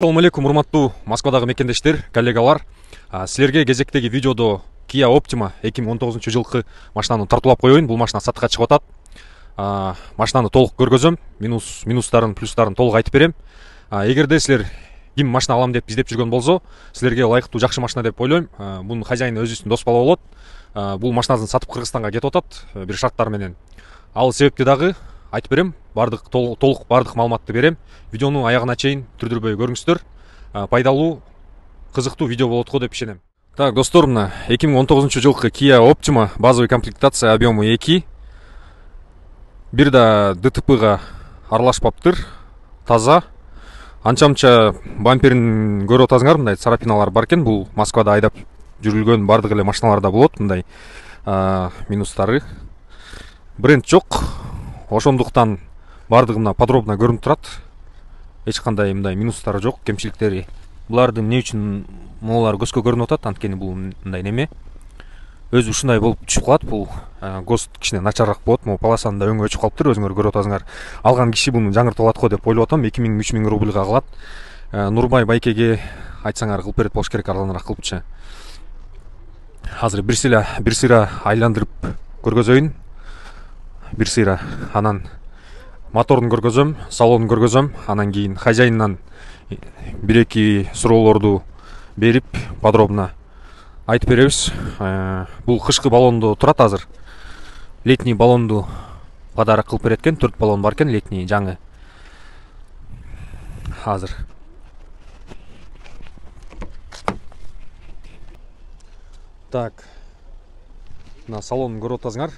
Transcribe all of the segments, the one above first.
Assalamu алейкум, урматтуу Москвадагы мекендештер, коллегалар. Силерге кезектеги видеодо Kia Optima 2019 жылкы машинаны тартуулап коеюн. Бул машина сатыкка чыгып атат. Машинаны толук көргөзөм, минустарын, плюстарын толук айтып берем. Эгерде силер ким машина алам деп издеп жүргөн болсо, силерге ылайыктуу жакшы машина деп ойлойм. Бунун хозяйыны өзүбүздүн дос бала болот. Бул машинасын сатып Кыргызстанга кетип атат бир шарттар менен. Ал себепти дагы айтып берем, толук бардык маалыматты берем. Видеону аягына чейин түрдүрбөй көрүңүздөр. Пайдалуу, кызыктуу видео болот го деп ишенем. Так, достор, мына 2019 жылкы Kia Optima базовый комплектация объему 2. Бир да ДТПга аралашпаптыр, таза. Анча-мынча бамперин көрүп атасыңар, мындай царапиналар бар экен. Бул Москвада айдап жүрүлгөн бардык эле машиналарда болот мындай минустары. Бренд жок. Ошондуктан бардыгы мына подробно көрүнүп турат. Эч кандай мындай минустары жок, кемчиликтери. Буларды эмне үчүн могулар көзгө көрүнүп атат? Анткени бул мындай неме өзү ушундай болуп түшүп калат. Бул ГОСТ кичине начарраак болот. Могу полосаны да өңгө өчүп калыптыр, өзүңөр көрүп атасыңар. Алган киши буну жаңыртып алат го деп ойлоп атам. 2000-3000 рубльга калат. Нурбай байкеге айтсаңар кылып берет болуш керек, арзаныраак кылыпчы. Азыр бир сыйра айландырып көргөзөйүн. Бир сыйра, анан моторун көргөзөм, салонун көргөзөм, анан кийин хозяйындан бир-эки суроолорду берип, подробно айтып беребиз. Бул кышкы баллондо турат азыр. Летний баллонду подарок кылып берет экен, 4 баллон бар экен, летний жаңы. Азыр. Так. Мына салонун көрүп атасыңар.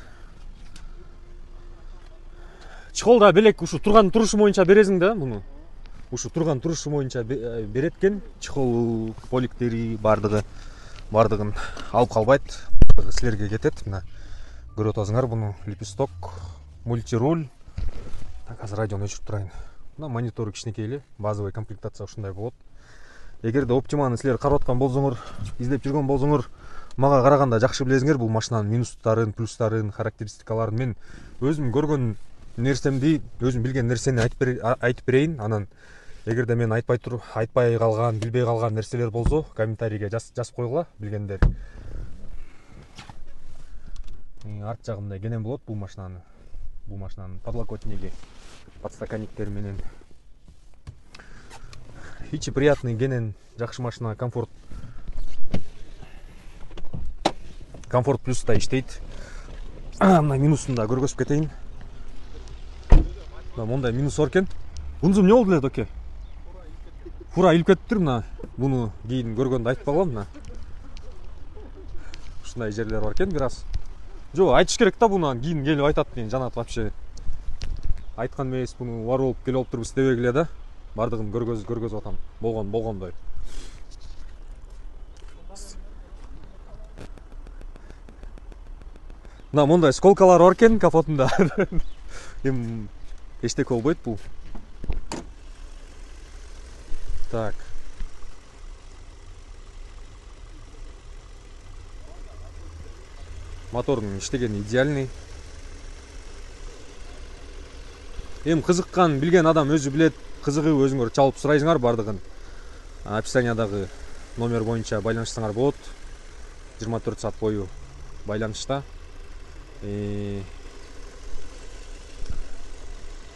Чехолда белек ушу турган турушу боюнча бересиң да муну. Ушу турган турушу боюнча берет экен. Чехол, поликтери бардыгын алып калбайт. Силерге кетет. Мына көрүп атасыңар буну. Лепесток, мультируль. Так, азыр радиону өчүрүп турайын. Мына монитору кичинекей эле, базовый комплектация ушундай болот. Эгерде Optimаны силер карап аткан болсоңор, издеп жүргөн болсоңор, мага караганда жакшы билесиңер бул машинанын минустарын, плюстарын, характеристикаларын. Мен өзүм көргөн нерсемди, өзүм билген нерсени айтып берейин. Анан эгерде мен айтпай калган, билбей калган нерселер болсо, комментарийге жазып койгула, билгендер. Арт жагында кенен болот бул машинанын. Бул машинанын подлокотниги, подстаканниктери менен. Ичи приятный, кенен, жакшы машина, комфорт плюста иштейт. Мына минусун да көргөзүп кетейин. Мондай минус бар экен. Бунусу эмне болду эле, доке? Фура илип кетиптир. Мына буну кийин көргөндө айтып калгам. Мына ушундай жерлер бар экен бир аз. Жок, айтыш керек да буну, кийин келип айтат мен жанат вообще. Айткан эмес, буну бар болуп келип олуптурбуз дебегиле да. Бардыгын көргөзүп атам. Болгондой. Мына мондай сколкалар бар экен капотунда. Эми эчтеке болбойт бул. Так. Мотордун иштегени идеальный. Эми кызыккан, билген адам өзү билет. Кызыгып өзүңөр чалып сурайсыңар бардыгын. Описаниядагы номер боюнча байланышсаңар болот. 24 саат бою байланышта.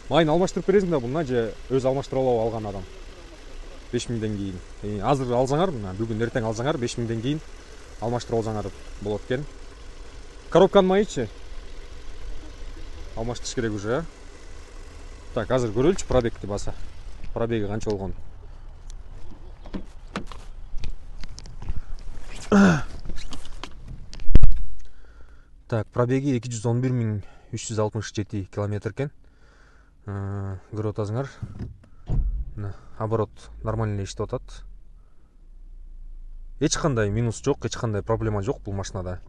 Майын алмаштырып бересиң да буна, же өз алмаштырып алган адам. 5000ден кийин. Азыр алсаңар, мына бүгүн эртең алсаңар 5000ден кийин алмаштырып алсаңар болот экен. Коробканын майычы алмаштырыш керек уже. Так, азыр көрөлүчү пробегти баса. Пробеги канча болгон? Так, пробеги 211367 километр экен. Көрүп атасыңар. Оборот нормально иштеп атат. Эч кандай минус жок, эч кандай проблема жок бул машинада.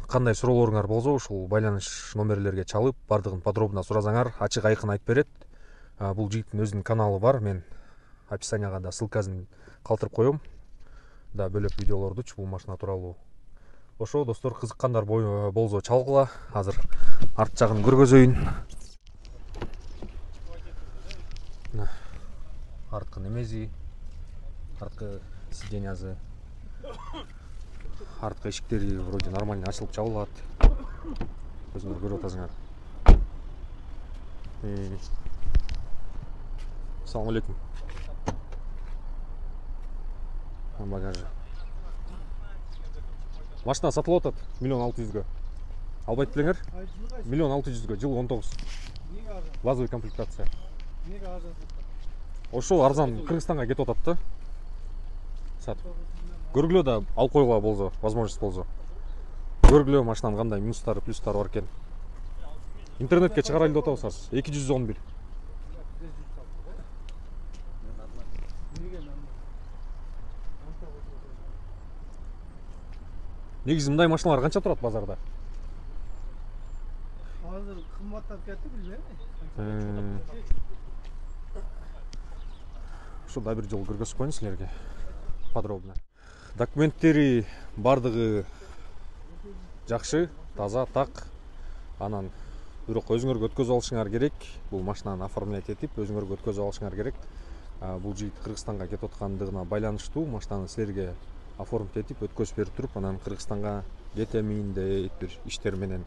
Кандай суроолоруңар болсо, ушул байланыш номерлерге чалып, бардыгын подробно сурасаңар, ачык айкын айтып берет. Бул жигиттин өзүнүн каналы бар, мен описанияга да ссылкасын калтырып коем. Да бөлөк видеолордучу бул машина тууралуу. Ошо достор, кызыккандар болсо чалгыла. Азыр арт жагын көргөзөйүн. арткы немези, арткы сиденьясы, арткы эшиктери вроде нормально ачылып чабылат. Өзүңөр көрүп атасыңар. Assalamu alaikum. Багажы. Машина сатылып атат 1.600.000-га. Албайт белеңер? 1.600.000-га, жыл 19. Базовый комплектация. Ошол арзан Кыргызстанга кетип атат да. Сат. Көргүлө да алып койгула болсо, возможность болсо. Көргүлө машинанын кандай минустары, плюстары бар экен. Интернетке чыгарайлы деп атабыз азыр. 211. Негизи мындай машиналар канча турат базарда? Азыр кымбаттап кетти, билбейм. Ушуда бир жол көргөзүп коеюн силерге подробно. Документтери бардыгы жакшы, таза, так. Анан бирок өзүңөргө өткөзүп алышыңар керек. Бул машинаны оформлять этип, өзүңөргө өткөзүп алышыңар керек. Бул жигит Кыргызстанга кетип аткандыгына байланыштуу машинаны силерге оформить этип, өткөзүп берип туруп, анан Кыргызстанга кетемин дейт бир иштер менен.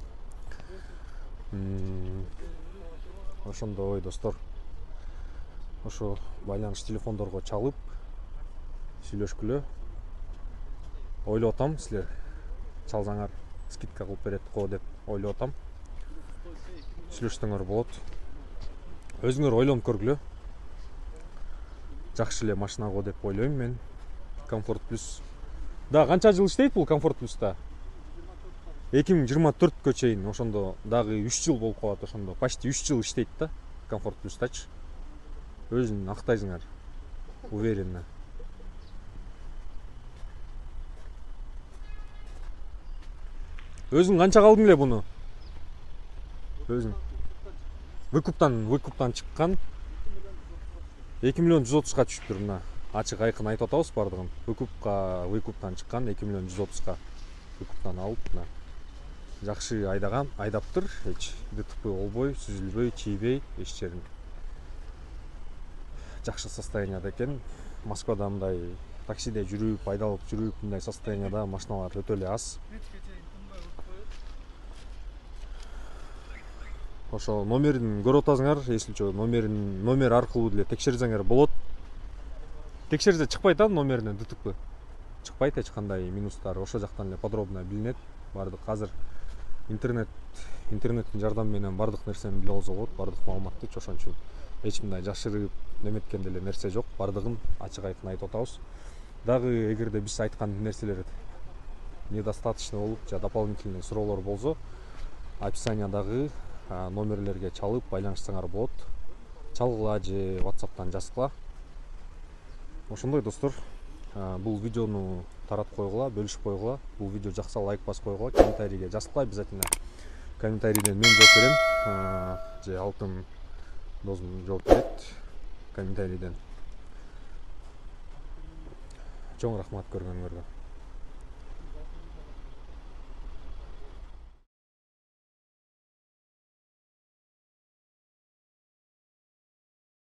Ошондой достор. Ошо байланыш телефондорго чалып сүйлөшкүлө. Ойлоп атам, силер чалсаңар скидка кылып берет го деп ойлоп атам. Сүйлөшсөңөр болот. Өзүңөр ойлонуп көргүлө. Жакшы эле машина го деп ойлойм мен. Комфорт плюс. Да, канча жыл иштейт бул Комфорт плюста? 2024-кө чейин, ошондо дагы 3 жыл болуп калат, ошондо почти 3 жыл иштейт да Комфорт плюстачы. Өзүн актайсыңар. Уверенно. Өзүң канча калдың эле буну? Өзүң. Выкуптан чыккан 2.130.000-га түшүптүр мына. Ачык айкын айтып атабыз бардыгын. Выкуптан чыккан 2.130.000-га. Выкуптан алып мына. Жакшы айдаган, айдаптыр. Эч ДТП болбой, сүзүлбөй, чийбей, эч жерин. Жакшы состоянияда экен. Москвада мындай таксиде жүрүп, айдалып жүрүп, мындай состоянияда машиналар өтө эле аз. Ошо номерин көрүп атасыңар, эсличе номер аркылуу деле текшерсеңер болот. Текшерсе чыкпайт да номеринен ДТП. Чыкпайт эч кандай минустары, ошол жактан эле подробно билинет. Бардык азыр интернеттин жардамы менен бардык нерсени биле алса болот, бардык маалыматты, ошон үчүн эч мындай жашырып неметкен деле нерсе жок. Бардыгын ачык айкын айтып атабыз. Дагы эгерде биз айткан нерселер недостаточно болуп, же дополнительный суроолор болсо, описаниядагы номерлерге чалып байланышсаңар болот. Чалгыла же WhatsApp'тан жазгыла. Ошондой достор, бул видеону таратып койгула, бөлүшүп койгула. Бул видео жакса лайк басып койгула, комментарийге жазгыла, обязательно. Комментарийден мен жооп берем, же алтын досум жооп берет комментарийден. Чоң рахмат көргөнүңөргө.